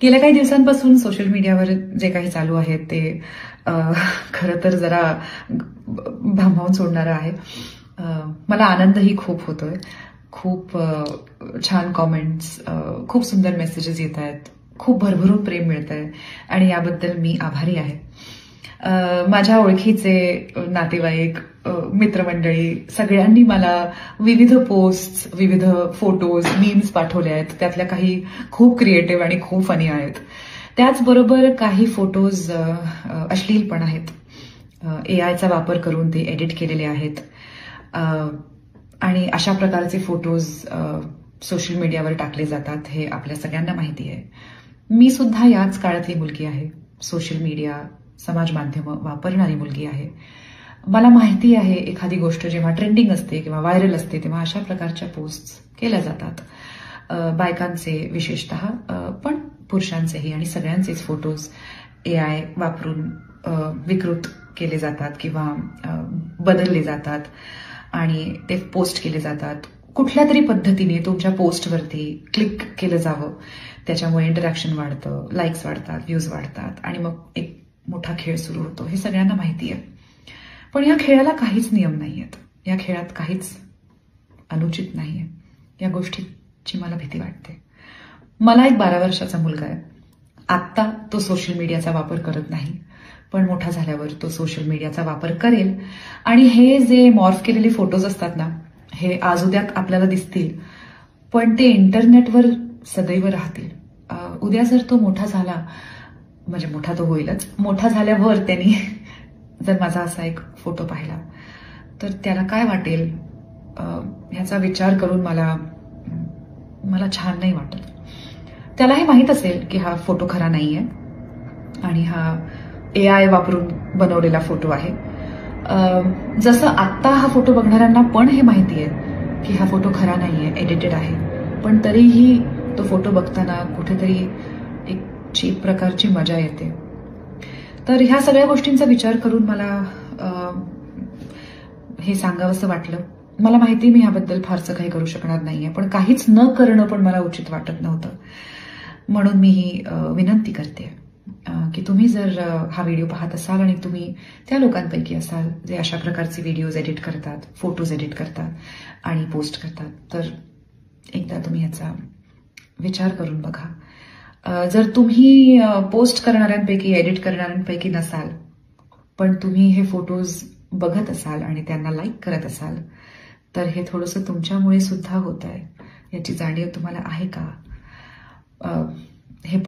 गेल्या काही दिवसांपासून सोशल मीडियावर जे काही चालू आहे ते खरं तर जरा भांबावून सोडणारं आहे. मला आनंदही खूप होतोय. खूप छान कॉमेंट्स, खूप सुंदर मेसेजेस येत आहेत, खूप भरभरून प्रेम मिळतंय आणि याबद्दल मी आभारी आहे. माझ्या ओळखीचे नातेवाईक, मित्रमंडळी सगळ्यांनी मला विविध पोस्ट, विविध फोटोज, मीम्स पाठवले आहेत. त्यातल्या काही खूप क्रिएटिव्ह आणि खूप फनी आहेत. त्याचबरोबर काही फोटोज अश्लील पण आहेत. एआयचा वापर करून ते एडिट केलेले आहेत आणि अशा प्रकारचे फोटोज सोशल मीडियावर टाकले जातात हे आपल्या सगळ्यांना माहिती आहे. मी सुद्धा याच काळातली मुलगी आहे. सोशल मीडिया, समाज माध्यमं वापरणारी मुलगी आहे. मला माहिती आहे एखादी गोष्ट जेव्हा ट्रेंडिंग असते किंवा व्हायरल असते तेव्हा अशा प्रकारच्या पोस्ट केल्या जातात. बायकांचे विशेषतः, पण पुरुषांचेही आणि सगळ्यांचेच फोटोज एआय वापरून विकृत केले जातात किंवा बदलले जातात आणि ते पोस्ट केले जातात. कुठल्या तरी पद्धतीने तुमच्या पोस्टवरती क्लिक केलं जावं, त्याच्यामुळे इंटरॅक्शन वाढतं, लाईक्स वाढतात, व्ह्यूज वाढतात आणि मग एक मोठा खेळ सुरू होतो. हे सगळ्यांना माहिती आहे. पण या खेळाला काहीच नियम नाही आहेत. या खेळात काहीच अनुचित नाहीये. या गोष्टीची मला भीती वाटते. मला एक 12 वर्षाचा मुलगा आहे. आत्ता तो सोशल मीडियाचा वापर करत नाही, पण मोठा झाल्यावर तो सोशल मीडियाचा वापर करेल आणि हे जे मॉर्फ केलेले फोटोज असतात ना, हे आज उद्या आपल्याला दिसतील, पण ते इंटरनेटवर सदैव राहतील. उद्या जर तो मोठा झाला, म्हणजे मोठा तो होईलच, मोठा झाल्यावर त्यांनी जर माझा असा एक फोटो पाहिला तर त्याला काय वाटेल ह्याचा विचार करून मला छान नाही वाटत. त्याला हे माहीत असेल की हा फोटो खरा नाहीये आणि हा एआय वापरून बनवलेला फोटो आहे. जसं आत्ता हा फोटो बघणाऱ्यांना पण हे माहिती आहे की हा फोटो खरा नाहीये, एडिटेड आहे, पण तरीही तो फोटो बघताना कुठेतरी एक चीप प्रकारची मजा येते. तर ह्या सगळ्या गोष्टींचा विचार करून मला हे सांगावंसं वाटलं. मला माहिती मी ह्याबद्दल फारसं काही करू शकणार नाहीये, पण काहीच न करणं पण मला उचित वाटत नव्हतं. म्हणून मी ही विनंती करते की तुम्ही जर हा व्हिडिओ पाहत असाल आणि तुम्ही त्या लोकांपैकी असाल जे अशा प्रकारचे व्हिडिओज एडिट करतात, फोटोज एडिट करतात आणि पोस्ट करतात, तर एकदा तुम्ही ह्याचा विचार करून बघा. जर तुम्ही पोस्ट करणाऱ्यांपैकी, एडिट करणाऱ्यांपैकी नसाल, पण तुम्ही हे फोटोज बघत असाल आणि त्यांना लाईक करत असाल, तर हे थोडंसं तुमच्यामुळे सुद्धा होत आहे. याची जाणीव तुम्हाला आहे का? हे